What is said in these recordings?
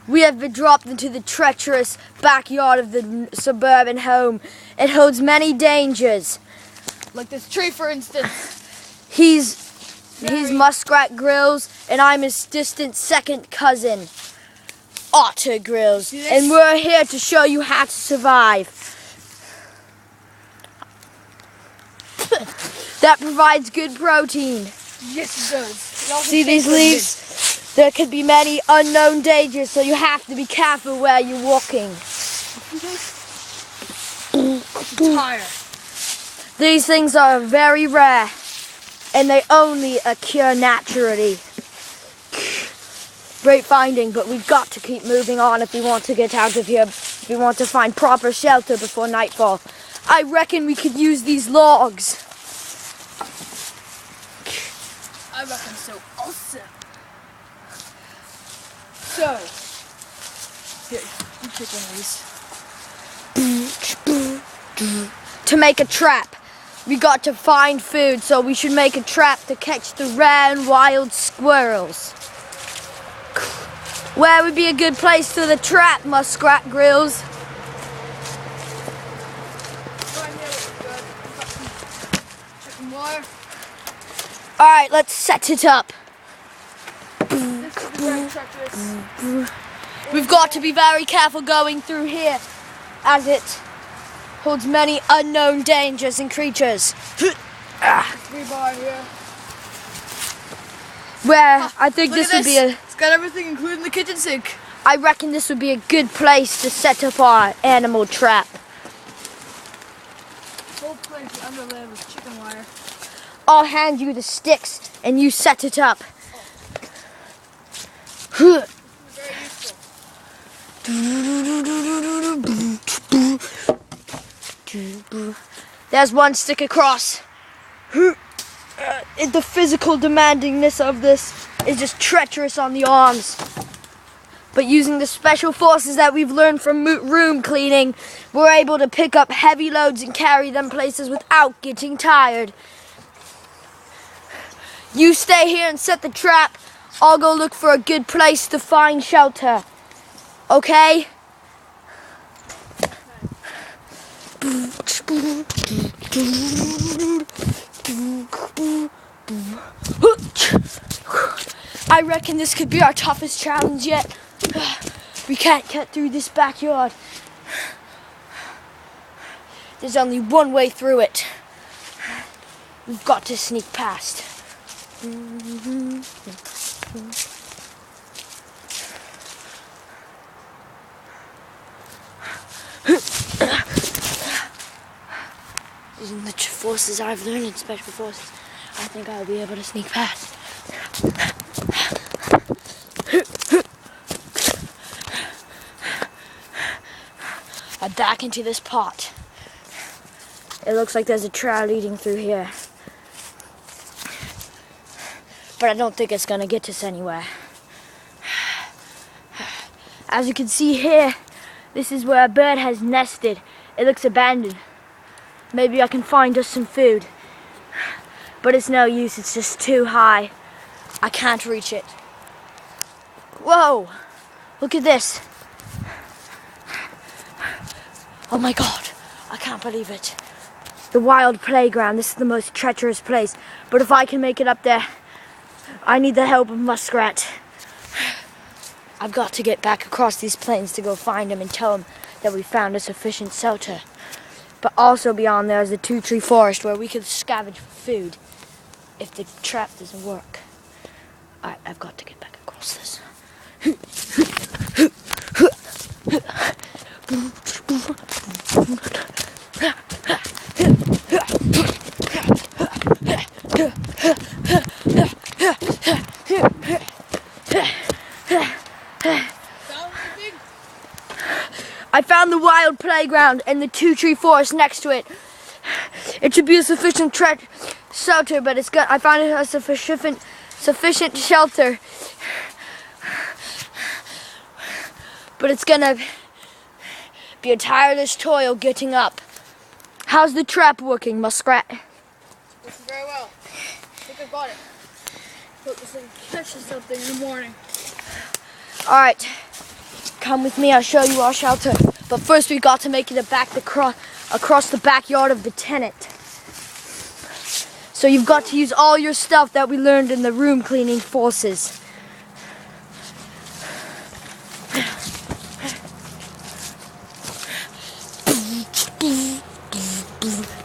We have been dropped into the treacherous backyard of the suburban home. It holds many dangers. Like this tree, for instance. He's Muskrat Grylls, and I'm his distant second cousin, Otter Grylls. And we're here to show you how to survive. That provides good protein. Yes, it does. See these leaves? There could be many unknown dangers, so you have to be careful where you're walking. Tire. These things are very rare, and they only occur naturally. Great finding, but we've got to keep moving on if we want to get out of here, if we want to find proper shelter before nightfall. I reckon we could use these logs. I reckon so also. So, here, you take one of these. To make a trap, we got to find food, so we should make a trap to catch the rare and wild squirrels. Where would be a good place for the trap, Muskrat Grylls? Right here would be good. Got some chicken wire. Alright, let's set it up. This should be very treacherous. We've got to be very careful going through here, as it holds many unknown dangers and creatures. Rebar here. Where I think Look this at would be a... It's got everything, including the kitchen sink. I reckon this would be a good place to set up our animal trap. Whole place underlay with chicken wire. I'll hand you the sticks and you set it up. Very useful. There's one stick across. The physical demandingness of this is just treacherous on the arms. But using the special forces that we've learned from room cleaning, we're able to pick up heavy loads and carry them places without getting tired. You stay here and set the trap. I'll go look for a good place to find shelter. Okay? I reckon this could be our toughest challenge yet. We can't cut through this backyard. There's only one way through it. We've got to sneak past. Using the forces I've learned in special forces, I think I'll be able to sneak past. I'm back into this pot. It looks like there's a trail leading through here. But I don't think it's gonna get us anywhere. As you can see here, this is where a bird has nested. It looks abandoned. Maybe I can find us some food. But it's no use, it's just too high. I can't reach it. Whoa! Look at this. Oh my God, I can't believe it. The wild playground, this is the most treacherous place. But if I can make it up there, I need the help of Muskrat. I've got to get back across these plains to go find him and tell him that we found a sufficient shelter. But also beyond there is the two-tree forest where we could scavenge for food if the trap doesn't work. Alright, I've got to get back across this. I found the wild playground and the two-tree forest next to it. It should be a sufficient shelter, but it's got. I found it a sufficient shelter, but it's gonna be a tireless toil getting up. How's the trap working, Muskrat? Working very well. I think I got it. Hope this will catch something in the morning. All right. Come with me, I'll show you our shelter. But first we got to make it across the backyard of the tenant. So you've got to use all your stuff that we learned in the room cleaning forces.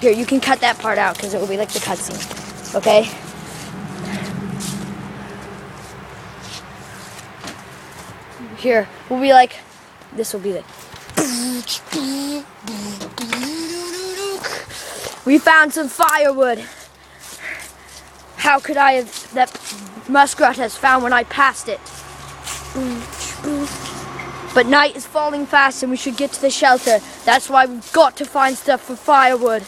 Here, you can cut that part out because it will be like the cutscene. Okay? Here, we'll be like, this will be the. We found some firewood. How could I have, that Muskrat has found when I passed it. But night is falling fast and we should get to the shelter. That's why we've got to find stuff for firewood.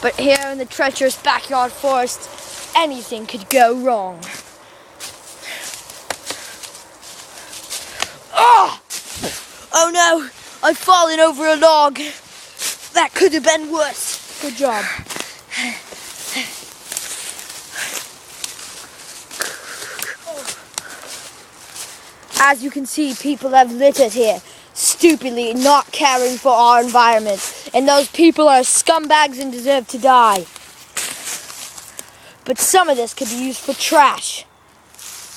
But here in the treacherous backyard forest, anything could go wrong. Oh! Oh no! I've fallen over a log. That could have been worse. Good job. As you can see, people have littered here, stupidly not caring for our environment. And those people are scumbags and deserve to die. But some of this could be used for trash.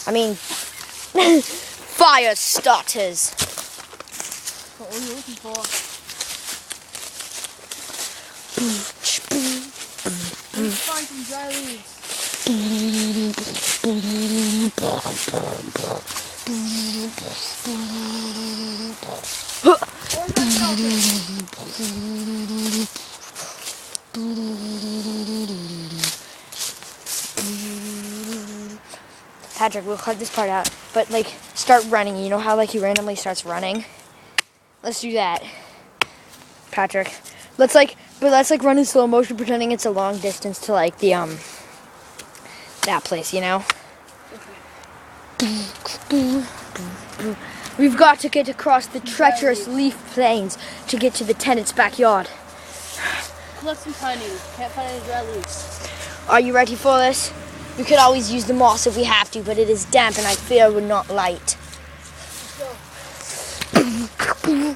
I mean, fire starters. What were you looking for? Let's find some dry leaves. Patrick, we'll cut this part out, but like start running. You know how like he randomly starts running? Let's do that. Patrick. Let's like run in slow motion pretending it's a long distance to like the that place, you know? Okay. We've got to get across the treacherous leaf plains to get to the tenant's backyard. Collect some pine needles. Can't find any dry leaves. Are you ready for this? We could always use the moss if we have to, but it is damp and I fear we're not light. Let's go.